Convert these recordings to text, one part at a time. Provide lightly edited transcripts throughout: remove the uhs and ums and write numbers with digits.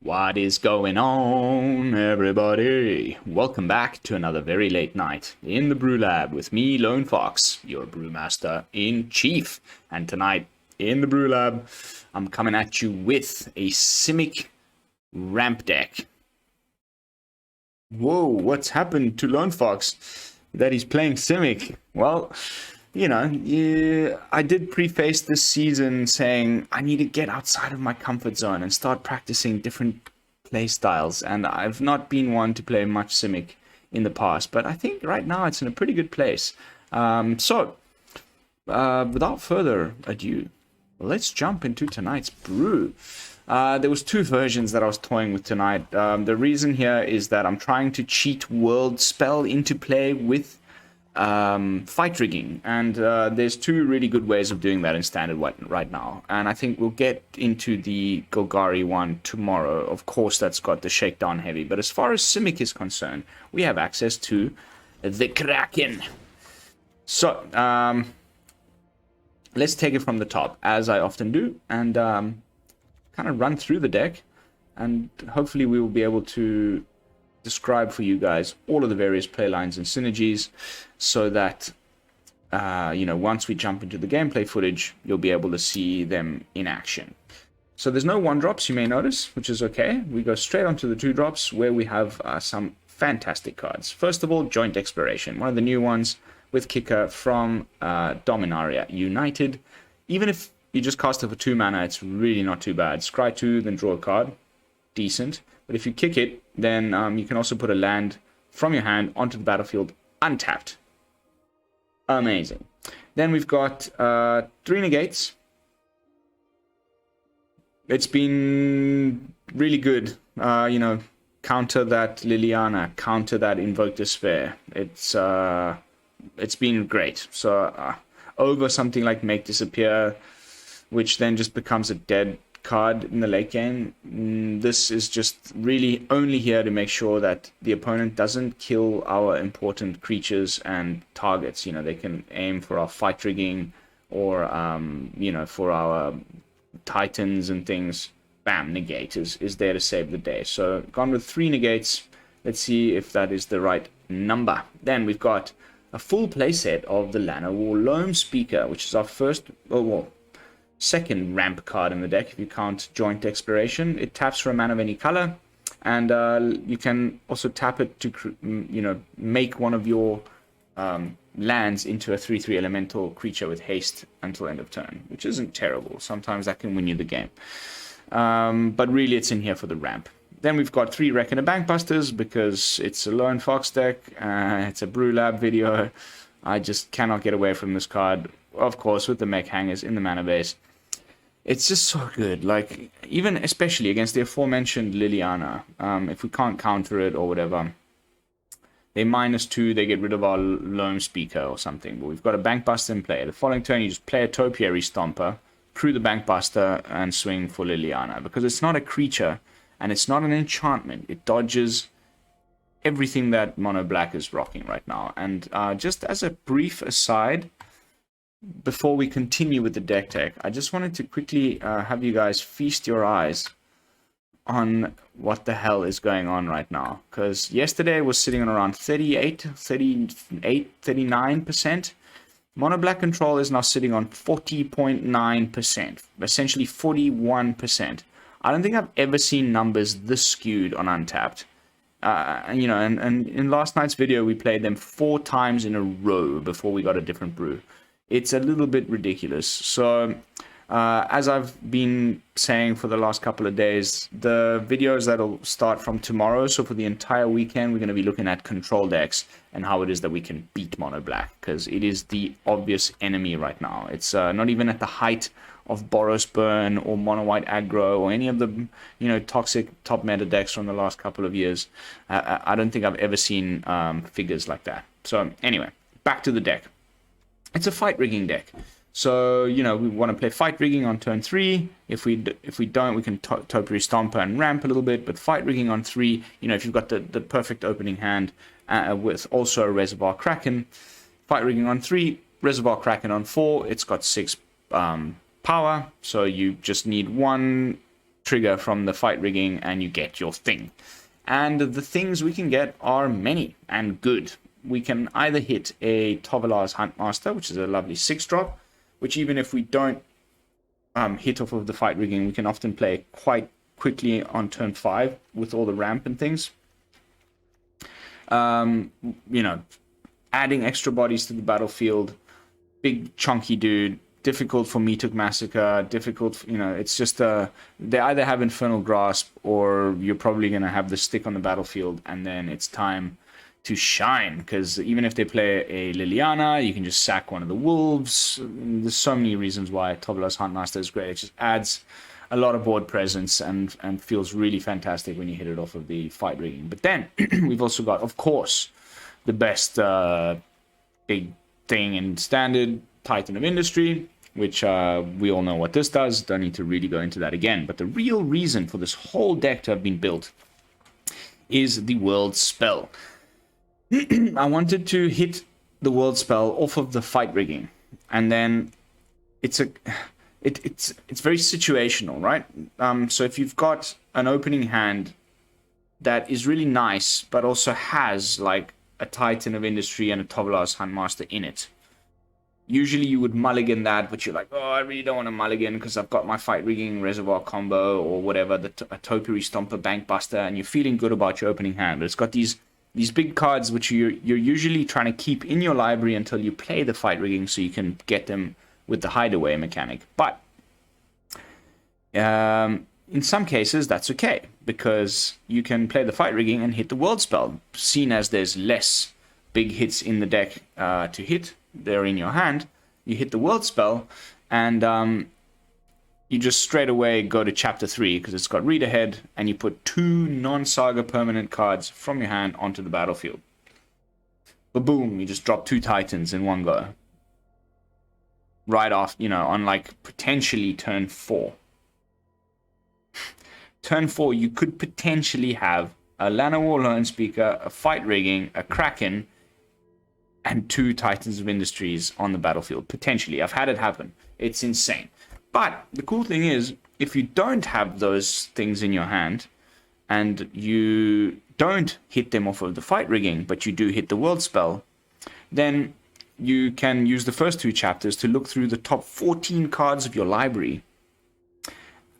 What is going on, everybody? Welcome back to another very late night in the BrewLab with me, Lone Fox, your brewmaster in chief. And tonight in the BrewLab, I'm coming at you with a Simic ramp deck. Whoa, what's happened to Lone Fox that he's playing Simic? Well, you know, I did preface this season saying I need to get outside of my comfort zone and start practicing different play styles. And I've not been one to play much Simic in the past, but I think right now it's in a pretty good place. Without further ado, let's jump into tonight's brew. There was two versions that I was toying with tonight. The reason here is that I'm trying to cheat World Spell into play with fight rigging, and there's two really good ways of doing that in standard right now, and I think we'll get into the Golgari one tomorrow. Of course, that's got the shakedown heavy, but as far as Simic is concerned, we have access to the Kraken. So let's take it from the top, as I often do, and kind of run through the deck, and hopefully we will be able to describe for you guys all of the various playlines and synergies, so that you know, once we jump into the gameplay footage, you'll be able to see them in action. So there's no 1-drops, you may notice, which is okay. We go straight onto the 2-drops, where we have some fantastic cards. First of all, Joint Exploration, one of the new ones with kicker from Dominaria United. Even if you just cast it for 2 mana, it's really not too bad. Scry 2, then draw a card, decent. But if you kick it, then you can also put a land from your hand onto the battlefield untapped. Amazing. Then we've got 3 negates. It's been really good. You know, counter that Liliana, counter that Invoke Despair. It's been great. So over something like Make Disappear, which then just becomes a dead card in the late game. This is just really only here to make sure that the opponent doesn't kill our important creatures and targets. You know, they can aim for our fight rigging or you know, for our titans and things. Bam, negate is there to save the day. So gone with 3 negates. Let's see if that is the right number. Then we've got a full playset of the Llanowar Loamspeaker, which is our first, second ramp card in the deck if you count Joint Exploration. It taps for a mana of any color, and you can also tap it to you know, make one of your lands into a 3/3 elemental creature with haste until end of turn, which isn't terrible. Sometimes that can win you the game, but really it's in here for the ramp. Then we've got 3 Reckoner Bankbusters because it's a Lone Fox deck. It's a BrewLab video. I just cannot get away from this card. Of course, with the Mech Hangars in the mana base. It's just so good. Like, even especially against the aforementioned Liliana, if we can't counter it or whatever, they -2, they get rid of our Loamspeaker or something. But we've got a Bankbuster in play. The following turn, you just play a Topiary Stomper, crew the Bankbuster, and swing for Liliana. Because it's not a creature, and it's not an enchantment. It dodges everything that Mono Black is rocking right now. And just as a brief aside, before we continue with the deck tech, I just wanted to quickly have you guys feast your eyes on what the hell is going on right now. Because yesterday was sitting on around 39%. Mono Black control is now sitting on 40.9%, essentially 41%. I don't think I've ever seen numbers this skewed on Untapped. You know, and in last night's video, we played them 4 times in a row before we got a different brew. It's a little bit ridiculous. So, as I've been saying for the last couple of days, the videos that'll start from tomorrow, so for the entire weekend, we're going to be looking at control decks and how it is that we can beat Mono Black, because it is the obvious enemy right now. It's not even at the height of Boros Burn or Mono White Aggro or any of the, you know, toxic top meta decks from the last couple of years. I don't think I've ever seen figures like that. So anyway, back to the deck. It's a fight rigging deck. So, you know, we want to play fight rigging on turn 3. If we don't, we can Topiary Stomper and ramp a little bit. But fight rigging on 3, you know, if you've got the perfect opening hand with also a Reservoir Kraken, fight rigging on 3, Reservoir Kraken on 4, it's got 6 power, so you just need one trigger from the fight rigging and you get your thing. And the things we can get are many and good. We can either hit a Tovolar's Huntmaster, which is a lovely 6-drop, which even if we don't hit off of the fight rigging, we can often play quite quickly on turn 5 with all the ramp and things. You know, adding extra bodies to the battlefield, big chunky dude, difficult for Meat Massacre, difficult, you know, it's just they either have Infernal Grasp or you're probably going to have the stick on the battlefield and then it's time to shine, because even if they play a Liliana, you can just sack one of the wolves. There's so many reasons why Tovolar's Huntmaster is great. It just adds a lot of board presence and feels really fantastic when you hit it off of the fight rigging. But then we've also got, of course, the best big thing in standard, Titan of Industry, which we all know what this does. Don't need to really go into that again. But the real reason for this whole deck to have been built is the World Spell. I wanted to hit the World Spell off of the fight rigging, and then it's very situational, right? So if you've got an opening hand that is really nice, but also has like a Titan of Industry and a Tovolar's Huntmaster in it, usually you would mulligan that, but you're like, oh, I really don't want to mulligan because I've got my fight rigging reservoir combo or whatever, a Topiary Stomper Bankbuster, and you're feeling good about your opening hand. But it's got these big cards which you're usually trying to keep in your library until you play the fight rigging so you can get them with the hideaway mechanic. But in some cases, that's okay, because you can play the fight rigging and hit the World Spell, seen as there's less big hits in the deck to hit. They're in your hand. You hit the World Spell, and you just straight away go to Chapter 3, because it's got Read Ahead, and you put 2 non-saga permanent cards from your hand onto the battlefield. Ba-boom, you just drop 2 Titans in one go. Right off, you know, on like potentially turn 4. Turn 4, you could potentially have a Llanowar Loamspeaker, a fight rigging, a Kraken, and 2 Titans of Industries on the battlefield. Potentially. I've had it happen. It's insane. But the cool thing is, if you don't have those things in your hand, and you don't hit them off of the fight rigging, but you do hit the World Spell, then you can use the first 2 chapters to look through the top 14 cards of your library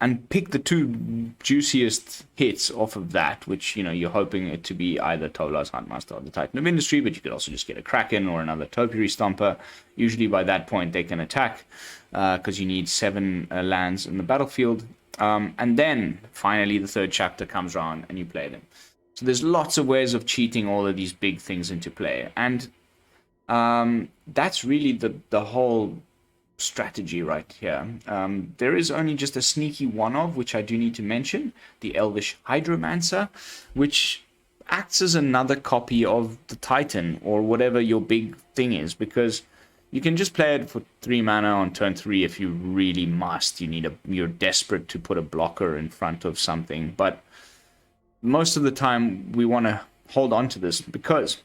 and pick the 2 juiciest hits off of that, which, you know, you're hoping it to be either Tovolar's Huntmaster or the Titan of Industry, but you could also just get a Kraken or another Topiary Stomper. Usually by that point they can attack, because you need 7 lands in the battlefield. And then finally the 3rd chapter comes around and you play them. So there's lots of ways of cheating all of these big things into play. And that's really the whole strategy right here. There is only just a sneaky one of, which I do need to mention, the Elvish Hydromancer, which acts as another copy of the Titan or whatever your big thing is, because you can just play it for 3 mana on turn 3 if you really must. You're desperate to put a blocker in front of something, but most of the time we want to hold on to this, because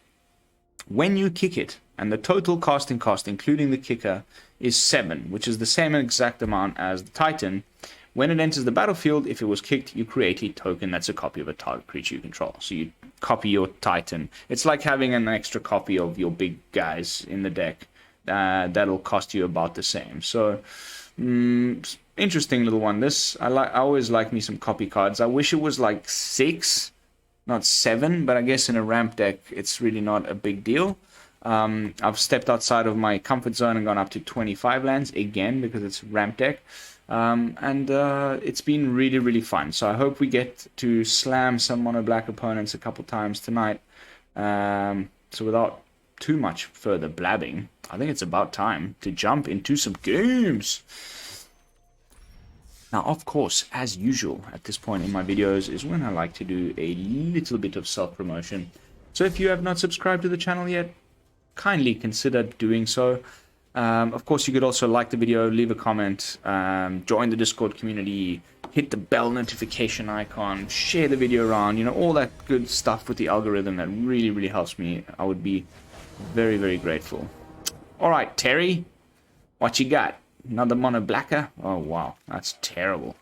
when you kick it, and the total casting cost, including the kicker, is 7, which is the same exact amount as the Titan. When it enters the battlefield, if it was kicked, you create a token that's a copy of a target creature you control. So you copy your Titan. It's like having an extra copy of your big guys in the deck. That'll cost you about the same. So, interesting little one. This, I always like me some copy cards. I wish it was like 6, not 7, but I guess in a ramp deck, it's really not a big deal. I've stepped outside of my comfort zone and gone up to 25 lands again because it's ramp deck, and it's been really, really fun. So I hope we get to slam some mono black opponents a couple times tonight. So without too much further blabbing, I think it's about time to jump into some games. Now, of course, as usual at this point in my videos is when I like to do a little bit of self-promotion. So if you have not subscribed to the channel yet, kindly consider doing so. Of course, you could also like the video, leave a comment, join the Discord community, hit the bell notification icon, share the video around, you know, all that good stuff with the algorithm that really, really helps me. I would be very, very grateful. All right, Terry, what you got? Another mono blacker? Oh, wow. That's terrible.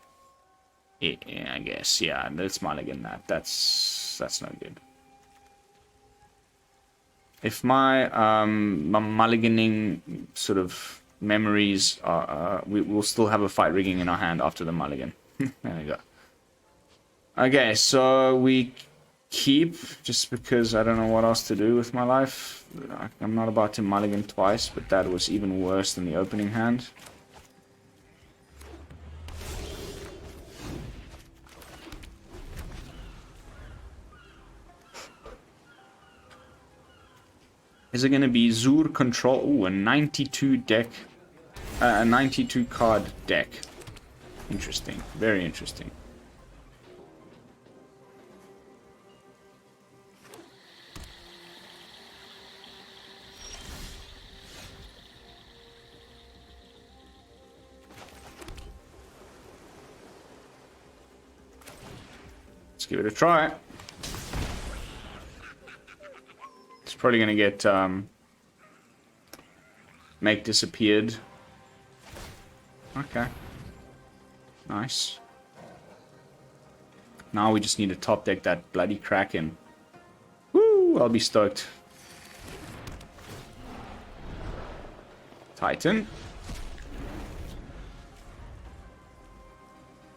Yeah, I guess. Yeah, let's mulligan that. That's no good. If my my mulliganing sort of memories are... we'll still have a fight rigging in our hand after the mulligan. There we go. Okay, so we keep, just because I don't know what else to do with my life. I'm not about to mulligan twice, but that was even worse than the opening hand. Is it going to be Zur Control? Ooh, a 92 deck. A 92 card deck. Interesting. Very interesting. Let's give it a try. It's probably going to get Make disappeared. Okay. Nice. Now we just need to top deck that bloody Kraken. Woo! I'll be stoked. Titan.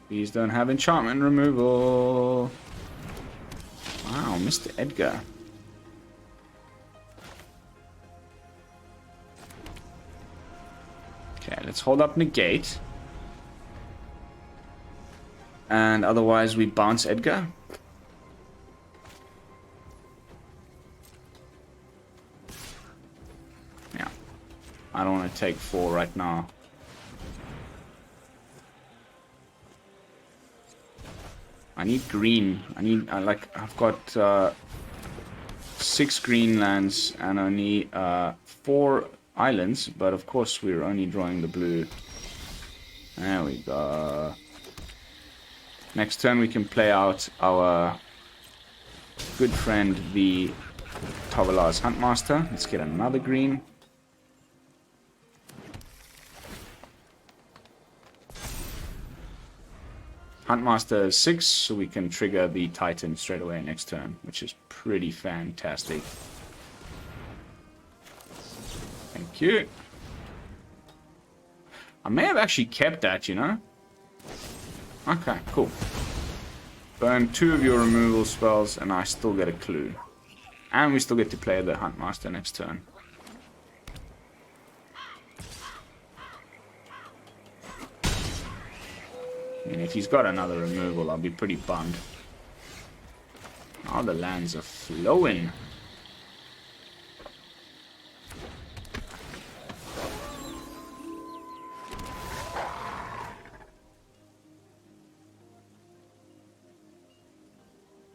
These don't have enchantment removal. Wow, Mr. Edgar. Okay, let's hold up Negate. And otherwise we bounce Edgar. Yeah. I don't want to take 4 right now. I need green. I've got 6 green lands and only 4 islands, but of course we're only drawing the blue. There we go. Next turn we can play out our good friend, the Tovolar's Huntmaster. Let's get another green. Huntmaster is 6, so we can trigger the Titan straight away next turn, which is pretty fantastic. Thank you. I may have actually kept that, you know? Okay, cool. Burn 2 of your removal spells, and I still get a clue. And we still get to play the Huntmaster next turn. And if he's got another removal, I'll be pretty bummed. All the lands are flowing.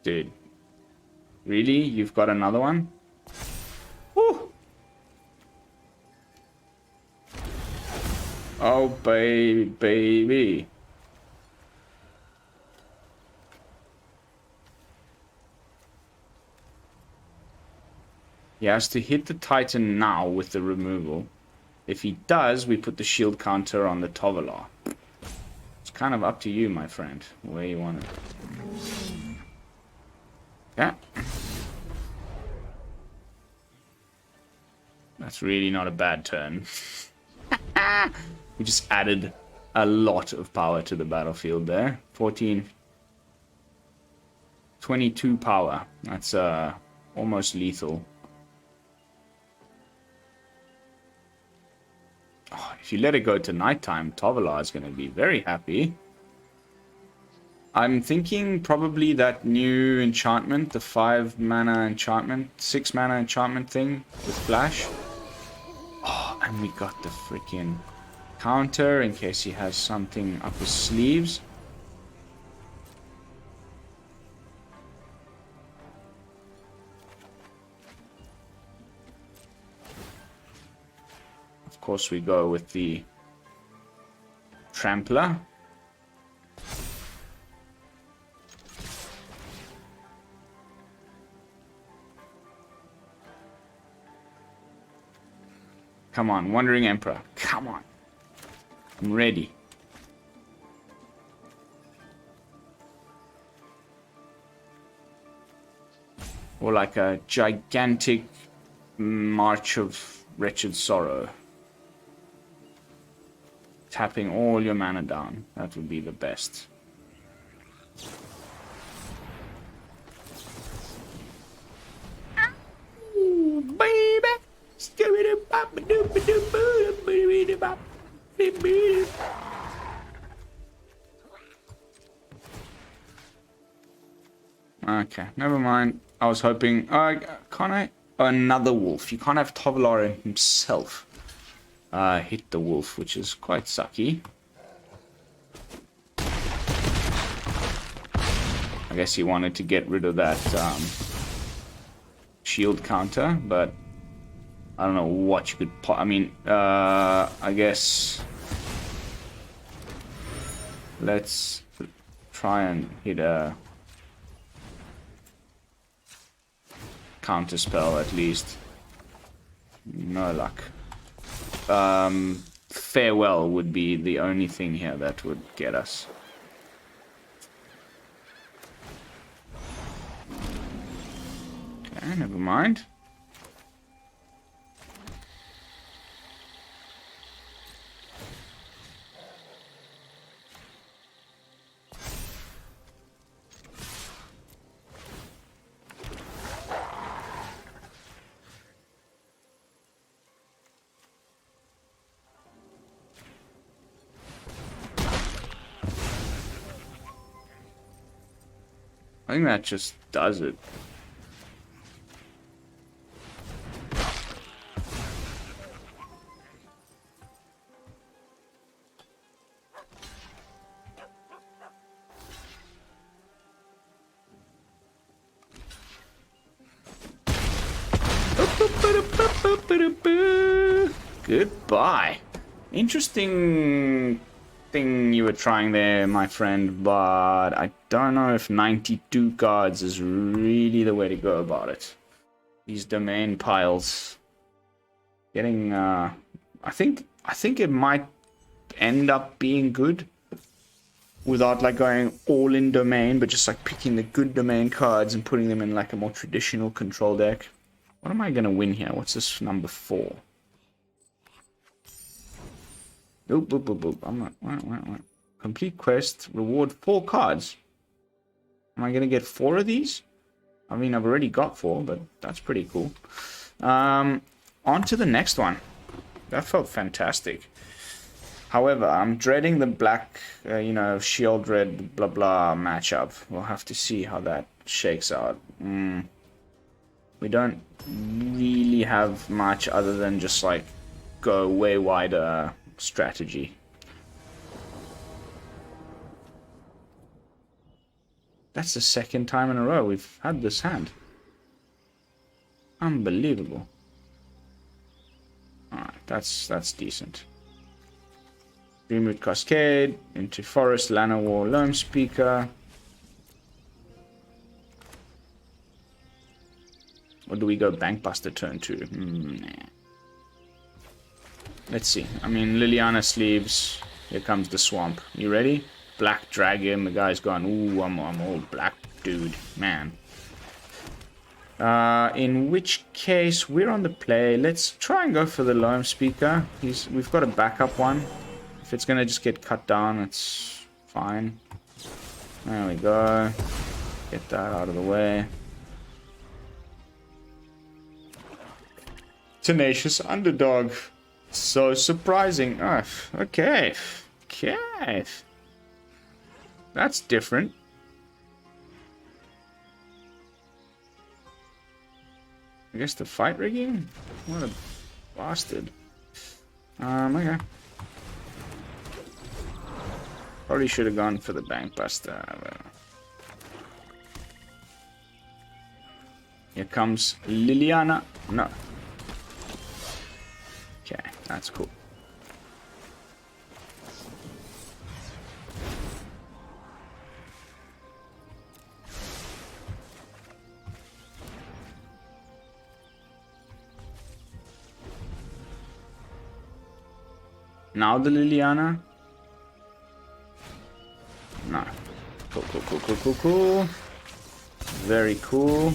Dude. Really? You've got another one? Woo! Oh, baby. He has to hit the Titan now with the removal. If he does, we put the shield counter on the Tovolar. It's kind of up to you, my friend, where you want it. Yeah. That's really not a bad turn. We just added a lot of power to the battlefield there. 14. 22 power. That's almost lethal. Oh, if you let it go to nighttime, Tovolar is going to be very happy. I'm thinking probably that new enchantment, the 5 mana enchantment, 6 mana enchantment thing with flash. Oh, and we got the freaking counter in case he has something up his sleeves. Of course we go with the Trampler. Come on, Wandering Emperor. Come on. I'm ready. Or like a gigantic March of Wretched Sorrow. Tapping all your mana down. That would be the best. Ooh, baby. Okay, never mind. I was hoping... can't I? Another wolf. You can't have Tovolar himself hit the wolf, which is quite sucky. I guess he wanted to get rid of that shield counter, but I don't know what you could... I mean, I guess... Let's try and hit a... counter spell at least. No luck. Farewell would be the only thing here that would get us. Okay, never mind. I think that just does it. Goodbye. Interesting thing you were trying there, my friend, but I don't know if 92 cards is really the way to go about it. These domain piles. Getting I think it might end up being good without like going all in domain, but just like picking the good domain cards and putting them in like a more traditional control deck. What am I gonna win here? What's this number 4? Oop, boop, boop, boop. I'm not. What? Complete quest. Reward 4 cards. Am I gonna get 4 of these? I mean, I've already got 4, but that's pretty cool. On to the next one. That felt fantastic. However, I'm dreading the black, shield red, blah blah matchup. We'll have to see how that shakes out. We don't really have much other than just like go way wider strategy. That's the second time in a row we've had this hand. Unbelievable. Alright, that's decent. Dreamroot Cascade, into Forest, Llanowar Loamspeaker. Or do we go Bankbuster turn 2? Nah. Let's see. I mean, Liliana sleeves. Here comes the swamp. You ready? Black Dragon. The guy's gone, ooh, I'm old black dude. Man. In which case, we're on the play. Let's try and go for the Loamspeaker. We've got a backup one. If it's going to just get cut down, it's fine. There we go. Get that out of the way. Tenacious Underdog. So surprising. Oh, okay. Okay. That's different. I guess the fight rigging? What a bastard. Okay. Probably should have gone for the Bankbuster. Here comes Liliana. No. Okay, that's cool. Now the Liliana. No. Cool, cool, cool, cool, cool, cool. Very cool.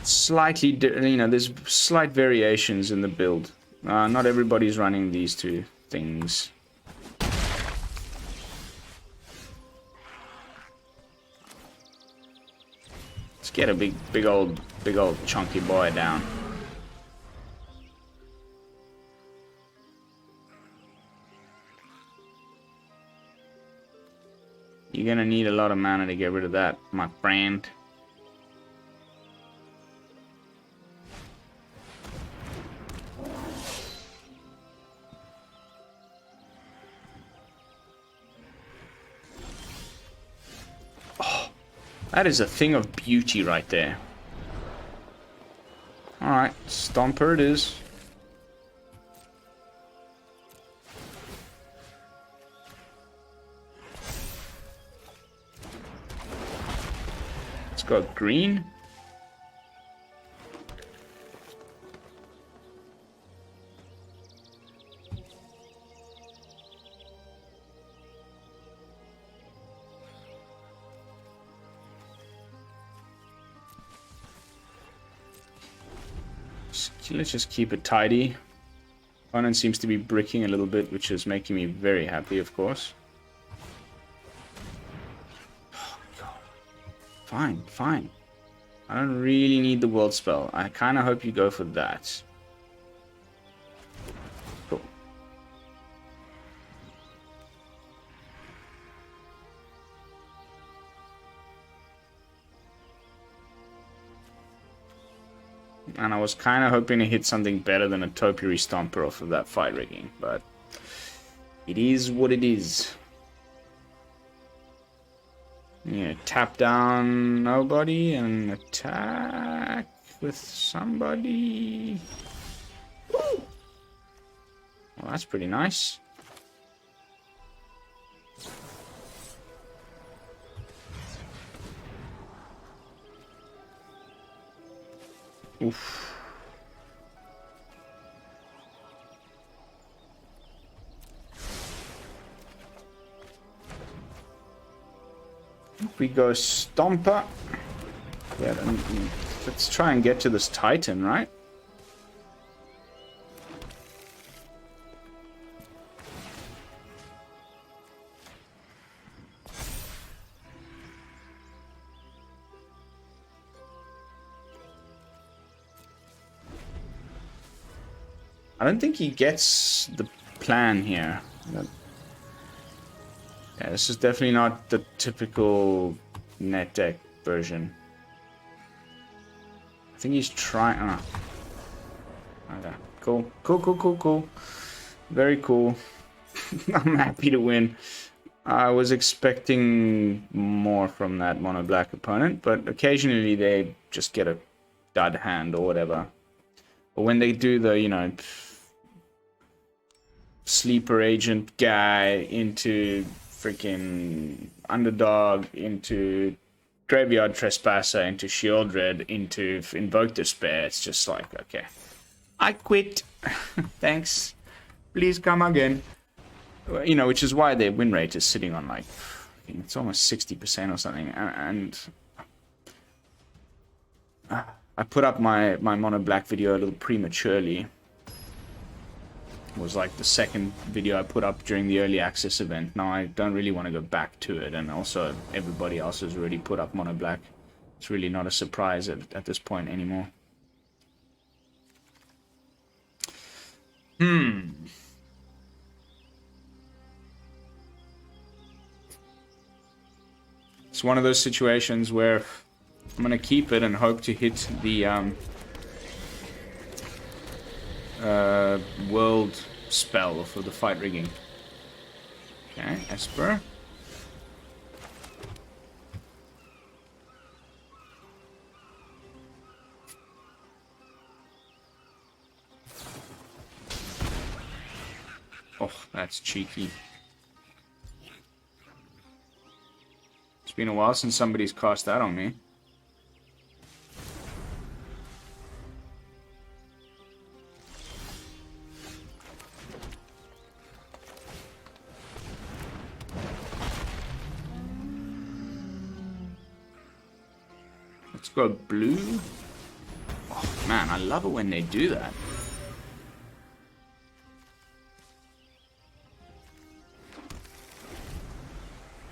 Slightly, you know, there's slight variations in the build. Not everybody's running these two things. Let's get a big old chunky boy down. You're gonna need a lot of mana to get rid of that, my friend. Oh, that is a thing of beauty right there. Alright, Stomper it is. Got green. Let's just keep it tidy. Opponent seems to be bricking a little bit, which is making me very happy, of course. Fine, fine. I don't really need the world spell. I kind of hope you go for that. Cool. And I was kind of hoping to hit something better than a Topiary Stomper off of that fight rigging, but it is what it is. Yeah, tap down nobody and attack with somebody. Woo! Well, that's pretty nice. Oof. We go Stomper. Yeah, let's try and get to this Titan, right? I don't think he gets the plan here. Yeah, this is definitely not the typical net deck version. I think he's trying. Okay, cool, cool, cool, cool, cool. Very cool. I'm happy to win. I was expecting more from that mono black opponent, but occasionally they just get a dud hand or whatever. But when they do the, you know, sleeper agent guy into freaking underdog, into graveyard trespasser, into shield red, into invoke despair, it's just like, okay, I quit. Thanks, please come again. You know, which is why their win rate is sitting on like, it's almost 60% or something. And I put up my mono black video a little prematurely. It was like the second video I put up during the early access event. Now I don't really want to go back to it, and also everybody else has already put up mono black. It's really not a surprise at this point anymore. It's one of those situations where I'm going to keep it and hope to hit the world spell for the fight rigging. Okay, Esper. Oh, that's cheeky. It's been a while since somebody's cast that on me. Let's go blue. Oh, man, I love it when they do that.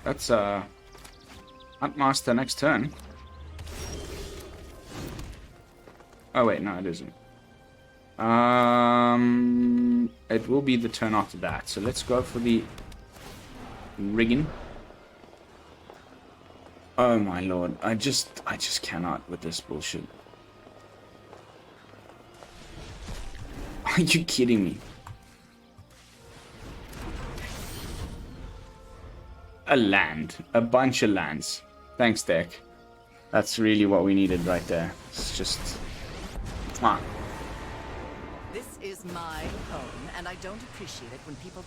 That's Huntmaster next turn. Oh wait, no, it isn't. It will be the turn after that. So let's go for the rigging. Oh my lord, I just cannot with this bullshit. Are you kidding me? A land. A bunch of lands. Thanks, deck. That's really what we needed right there. It's just... Come on. This is my home, and I don't appreciate it when people...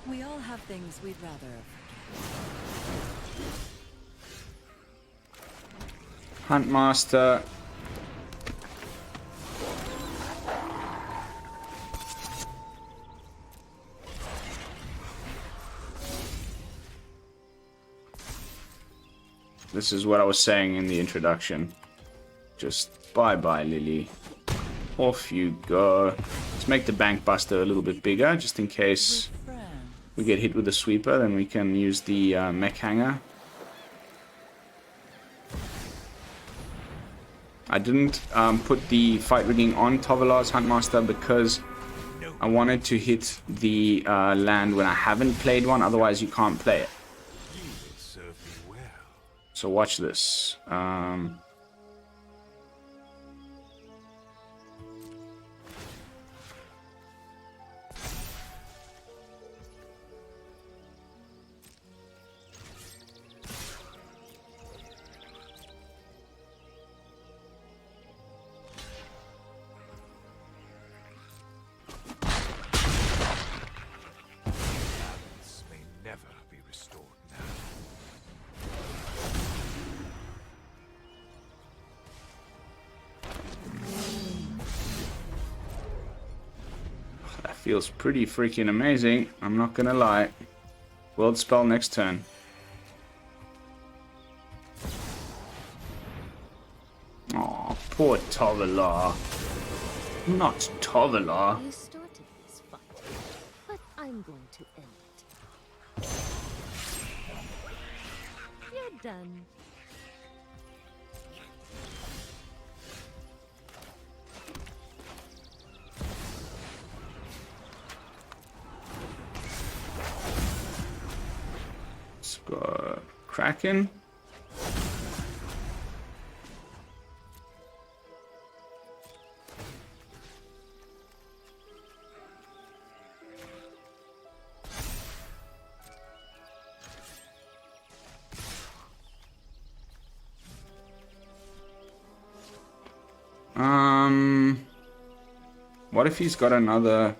We all have things we'd rather forget. Huntmaster. This is what I was saying in the introduction. Just bye-bye, Lily. Off you go. Let's make the Bankbuster a little bit bigger, just in case we get hit with a sweeper, then we can use the Mech Hangar. I didn't put the fight rigging on Tovolar's Huntmaster because I wanted to hit the land when I haven't played one, otherwise you can't play it. So watch this. Feels pretty freaking amazing, I'm not gonna lie. World spell next turn. Oh, poor Tovolar. Not Tovolar. You started this fight, but I'm going to end it. You're done. Got Kraken. What if he's got another...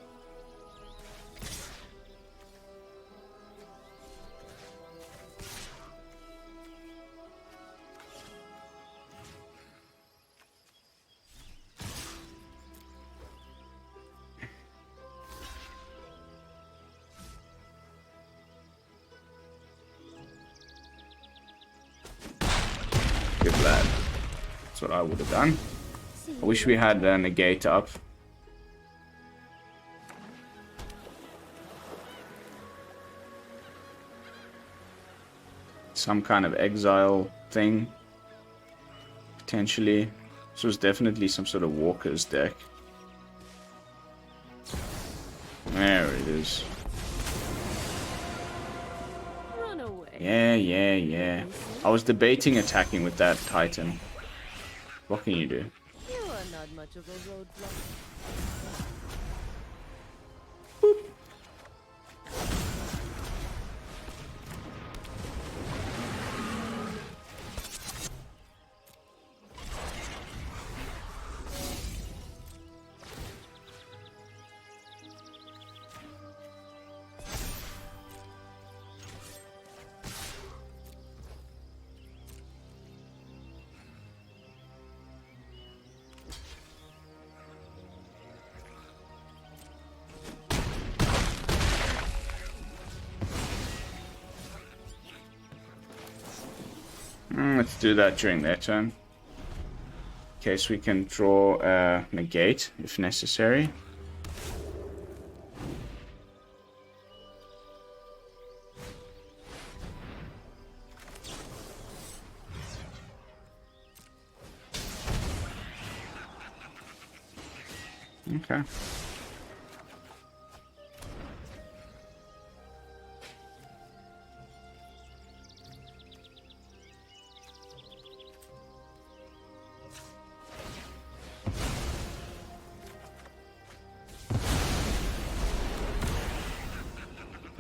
BrewLab. That's what I would have done. I wish we had a Negate up. Some kind of exile thing. Potentially. This was definitely some sort of Walker's deck. There it is. Run away. Yeah. I was debating attacking with that Titan. What can you do? You are not much of a roadblock. Let's do that during their turn. In case we can draw a Negate if necessary. Okay.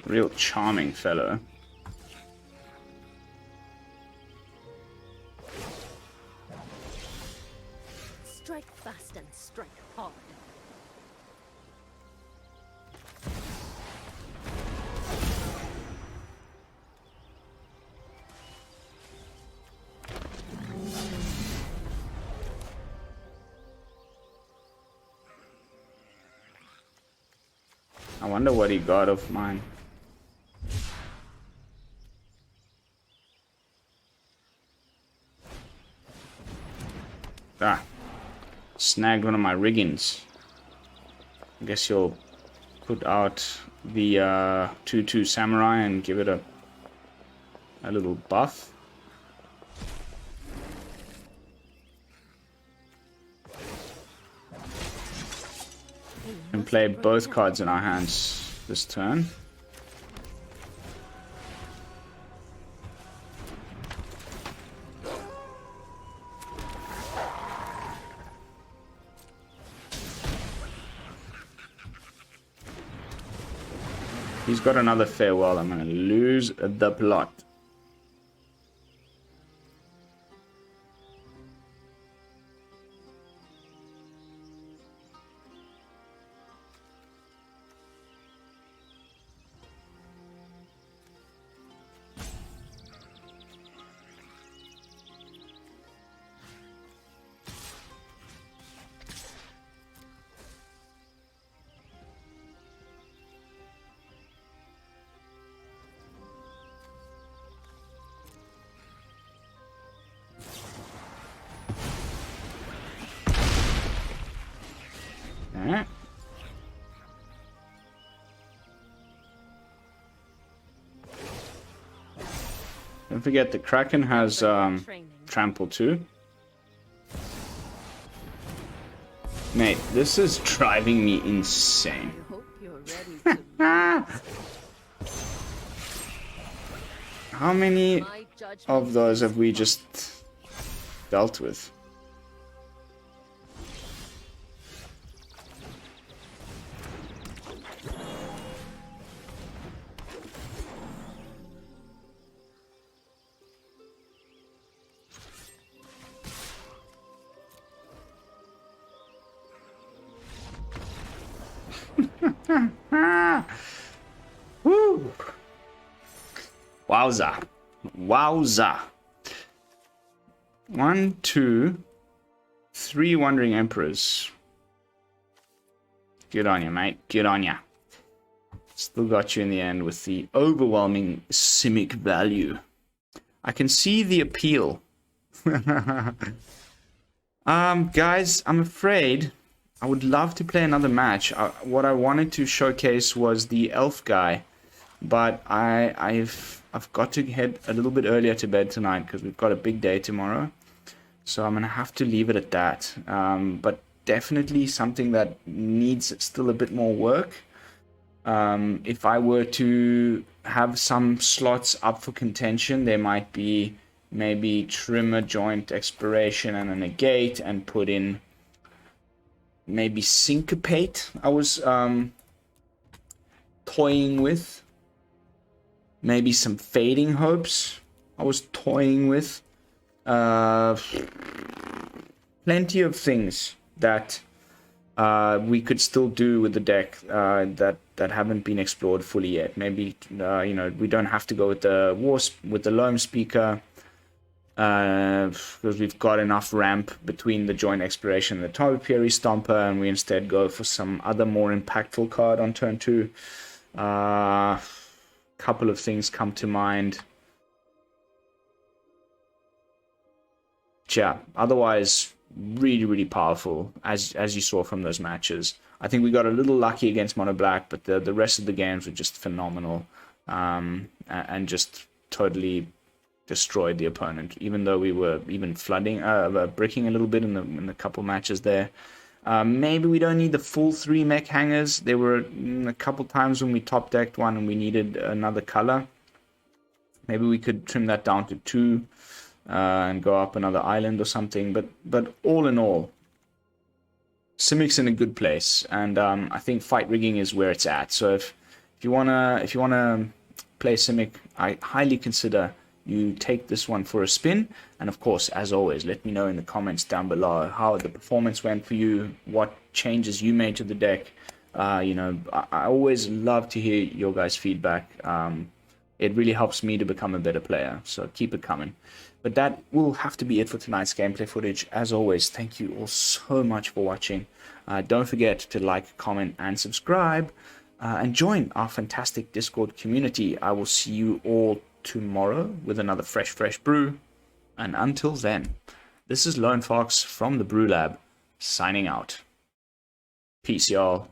Real charming fellow. Strike fast and strike hard. I wonder what he got of mine. Ah, snagged one of my riggings. I guess you'll put out the 2/2 samurai and give it a little buff. And play both cards in our hands this turn. He's got another farewell. I'm going to lose the plot. Alright. Don't forget the Kraken has trample too. Mate, this is driving me insane. I hope you're ready to How many my judgment of those have we just dealt with? Woo! Wowza. Wowza. 1, 2, 3 Wandering Emperors. Good on you, mate. Good on ya. Still got you in the end with the overwhelming Simic value. I can see the appeal. Guys, I'm afraid I would love to play another match. What I wanted to showcase was the elf guy, but I've got to head a little bit earlier to bed tonight because we've got a big day tomorrow. So I'm gonna have to leave it at that. But definitely something that needs still a bit more work. If I were to have some slots up for contention, there might be maybe trim a joint exploration and a negate and put in maybe Syncopate. I was toying with. Maybe some Fading Hopes I was toying with. Plenty of things that we could still do with the deck that haven't been explored fully yet. Maybe we don't have to go with the Loamspeaker because we've got enough ramp between the joint exploration and the Topiary Stomper, and we instead go for some other more impactful card on turn 2. Couple of things come to mind. yeah, otherwise really, really powerful, as you saw from those matches. I think we got a little lucky against Mono Black, but the rest of the games were just phenomenal, and just totally destroyed the opponent. Even though we were even bricking a little bit in the couple matches there. Maybe we don't need the full 3 Mech Hangars. There were a couple times when we top decked one and we needed another color. Maybe we could trim that down to 2 and go up another island or something. But all in all, Simic's in a good place, and I think fight rigging is where it's at. So if you wanna play Simic, I highly consider you take this one for a spin. And of course, as always, let me know in the comments down below how the performance went for you, what changes you made to the deck. You know, I always love to hear your guys' feedback. It really helps me to become a better player, so keep it coming. But that will have to be it for tonight's gameplay footage. As always, thank you all so much for watching. Don't forget to like, comment, and subscribe, and join our fantastic Discord community. I will see you all tomorrow with another fresh brew. And until then, this is Lone Fox from the BrewLab, signing out. Peace, y'all.